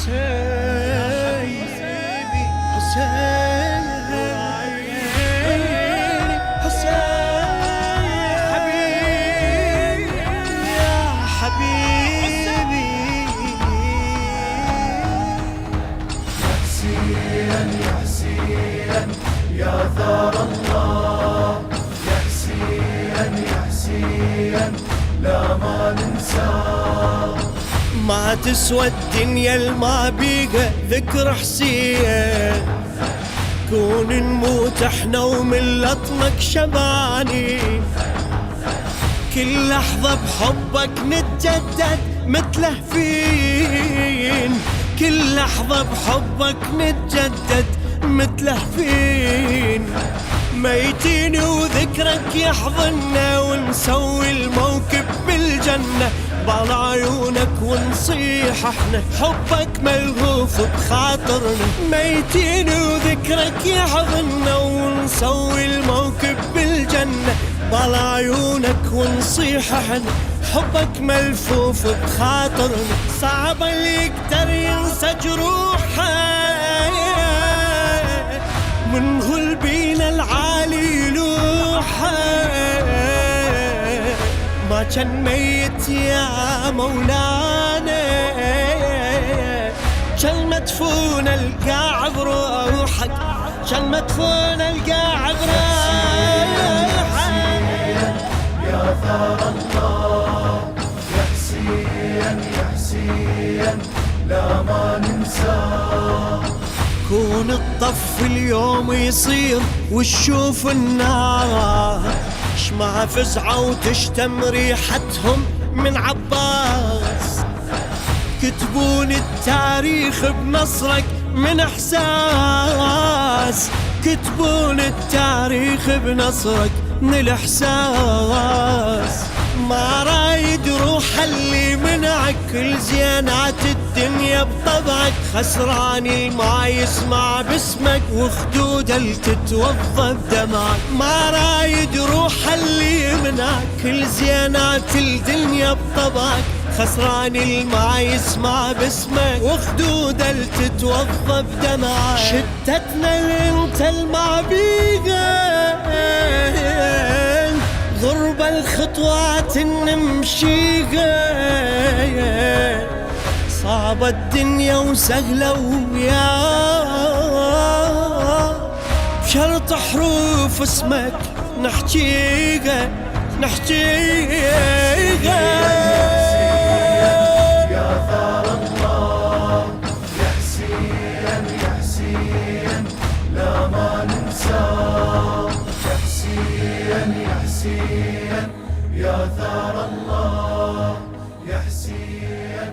حسين حسين حسين حبيبي يا حبيبي يا حسين يا حسين يا ثار الله، يا حسين يا حسين لا ما ننساه. ما تسوى الدنيا الما بيها ذكر حسين، كون نموت احنا ومن لطمك شبعانين، كل لحظة بحبك نتجدد مثله فين، كل لحظة بحبك نتجدد مثله فين، ميتين وذكرك يحضننا ونسوي الموكب بالجنة بال عيونك ونصيح احنا حبك ملهوف بخاطرنا، ميتين وذكرك يحضننا ونسوي الموكب بالجنة بال عيونك ونصيح احنا حبك ملفوف بخاطرنا، صعب اللي يقدر ينسى جروحه من غلبينا العالي لوحه، ما كان ميت يا مولانا كان مدفون القاع بروحك، كان مدفون القاع بروحك. يا ثار الله يا حسين يا حسين لا ما ننساه. كون الطف اليوم يصير وتشوف النار، شمع فزعة وتشتم ريحتهم من عباس، كتبون التاريخ بنصرك من احساس، كتبون التاريخ بنصرك من الاحساس، ما رايد روح اللي منعك كل زينات الدنيا بطبعك، خسران ما يسمع باسمك وخدود تتوضى بدمعك، ما رايد روح اللي منعك كل زينات الدنيا بطبعك، خسران ما يسمع باسمك وخدود تتوضى بدمعك، شتتنا انت المعبيقة غرب الخطوات نمشيها، صعبة الدنيا وسهلة ويا بشرط حروف اسمك نحكيها نحكيها. يا ثار الله يا حسين يا حسين لا ما ننساه. يا حسين يا حسين يا ثار الله يا حسين